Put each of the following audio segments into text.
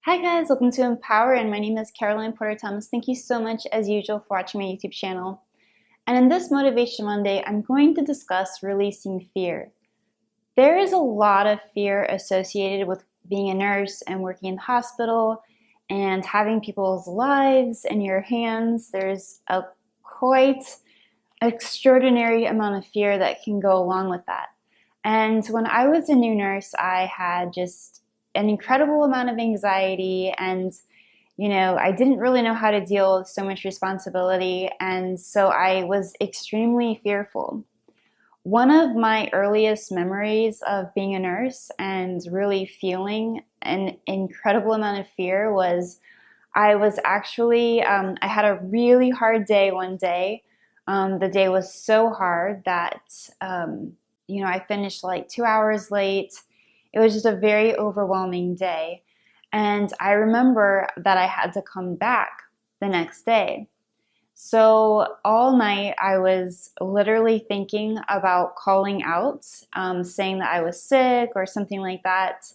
Hi guys, welcome to Empower, and my name is Caroline Porter Thomas. Thank you so much as usual for watching my YouTube channel. And in this Motivation Monday, I'm going to discuss releasing fear. There is a lot of fear associated with being a nurse and working in the hospital and having people's lives in your hands. There's a quite extraordinary amount of fear that can go along with that. And when I was a new nurse, I had just an incredible amount of anxiety, and I didn't really know how to deal with so much responsibility, and so I was extremely fearful. One of my earliest memories of being a nurse and really feeling an incredible amount of fear was I was actually I had a really hard day one day. The day was so hard that I finished like 2 hours late. It was just a very overwhelming day. And I remember that I had to come back the next day. So all night I was literally thinking about calling out, saying that I was sick or something like that.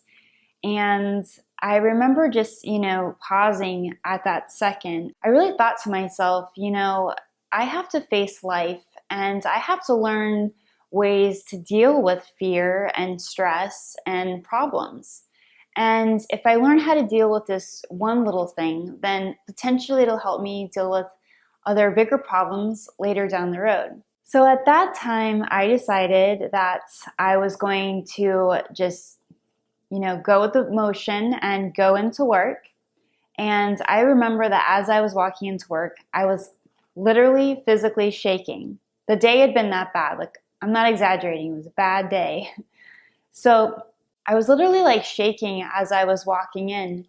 And I remember just, pausing at that second. I really thought to myself, I have to face life and I have to learn ways to deal with fear and stress and problems. And if I learn how to deal with this one little thing, then potentially it'll help me deal with other bigger problems later down the road. So at that time, I decided that I was going to just, go with the motion and go into work. And I remember that as I was walking into work, I was literally physically shaking. The day had been that bad. Like, I'm not exaggerating, it was a bad day. So I was literally like shaking as I was walking in,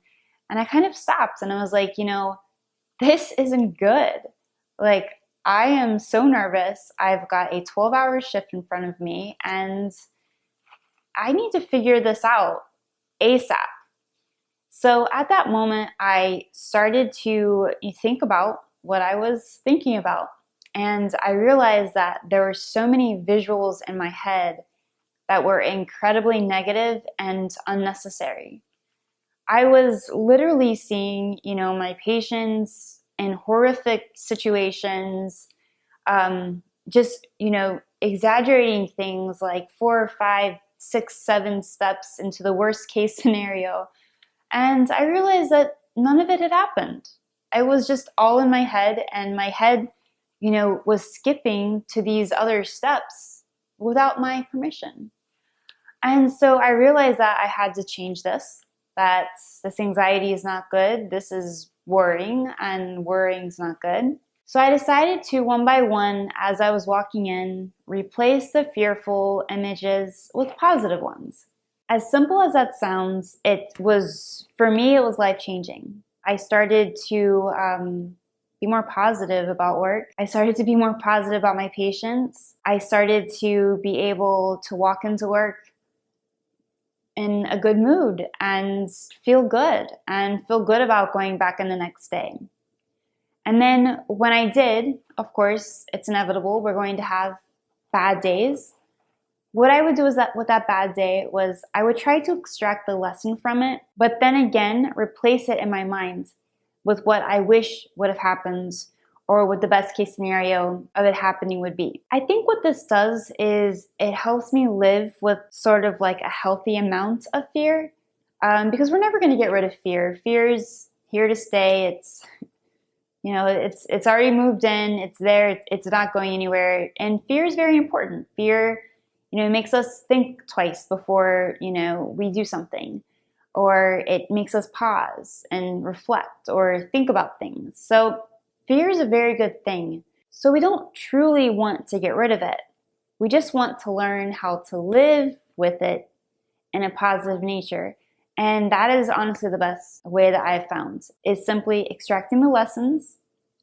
and I kind of stopped and I was like, this isn't good. Like, I am so nervous. I've got a 12-hour shift in front of me and I need to figure this out ASAP. So at that moment, I started to think about what I was thinking about. And I realized that there were so many visuals in my head that were incredibly negative and unnecessary. I was literally seeing, my patients in horrific situations, just, exaggerating things like 4, 5, 6, 7 steps into the worst case scenario. And I realized that none of it had happened. It was just all in my head, and my head was skipping to these other steps without my permission. And so I realized that I had to change this, that this anxiety is not good. This is worrying, and worrying is not good. So I decided to, one by one, as I was walking in, replace the fearful images with positive ones. As simple as that sounds, for me, it was life-changing. I started to be more positive about work. I started to be more positive about my patients. I started to be able to walk into work in a good mood and feel good about going back in the next day. And then when I did, of course, it's inevitable. We're going to have bad days. What I would do is that with that bad day was I would try to extract the lesson from it, but then again, replace it in my mind with what I wish would have happened or what the best case scenario of it happening would be. I think what this does is it helps me live with sort of like a healthy amount of fear, because we're never going to get rid of fear. Fear is here to stay. It's already moved in. It's there. It's not going anywhere. And fear is very important. Fear, makes us think twice before, we do something. Or it makes us pause and reflect or think about things. So fear is a very good thing. So we don't truly want to get rid of it. We just want to learn how to live with it in a positive nature. And that is honestly the best way that I've found, is simply extracting the lessons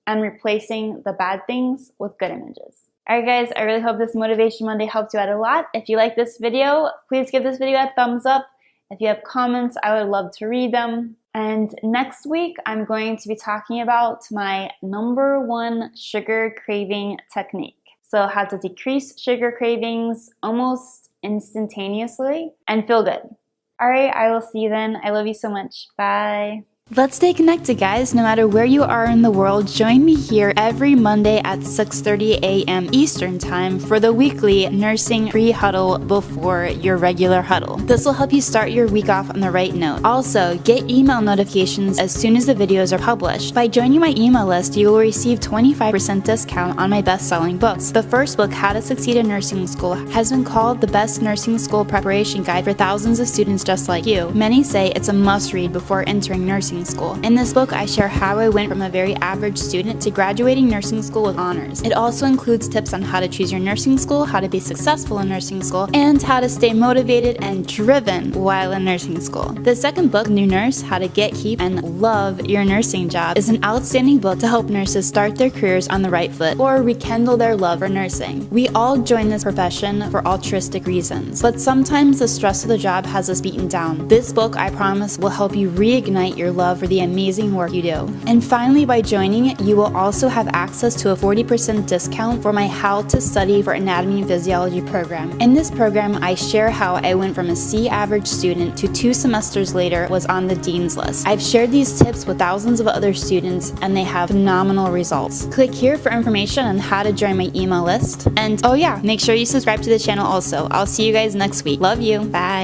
and replacing the bad things with good images. Alright guys, I really hope this Motivation Monday helped you out a lot. If you like this video, please give this video a thumbs up. If you have comments, I would love to read them. And next week, I'm going to be talking about my #1 sugar craving technique. So how to decrease sugar cravings almost instantaneously and feel good. Alright, I will see you then. I love you so much. Bye. Let's stay connected, guys. No matter where you are in the world, join me here every Monday at 6:30 a.m. Eastern Time for the weekly nursing pre-huddle before your regular huddle. This will help you start your week off on the right note. Also, get email notifications as soon as the videos are published. By joining my email list, you will receive 25% discount on my best-selling books. The first book, How to Succeed in Nursing School, has been called the best nursing school preparation guide for thousands of students just like you. Many say it's a must-read before entering nursing school. In this book, I share how I went from a very average student to graduating nursing school with honors. It also includes tips on how to choose your nursing school, how to be successful in nursing school, and how to stay motivated and driven while in nursing school. The second book, New Nurse, How to Get, Keep, and Love Your Nursing Job, is an outstanding book to help nurses start their careers on the right foot or rekindle their love for nursing. We all join this profession for altruistic reasons, but sometimes the stress of the job has us beaten down. This book, I promise, will help you reignite your love for the amazing work you do. And finally, by joining, you will also have access to a 40% discount for my How to Study for Anatomy and Physiology program. In this program, I share how I went from a C average student to 2 semesters later was on the Dean's List. I've shared these tips with thousands of other students and they have phenomenal results. Click here for information on how to join my email list. And oh yeah, make sure you subscribe to the channel also. I'll see you guys next week. Love you. Bye.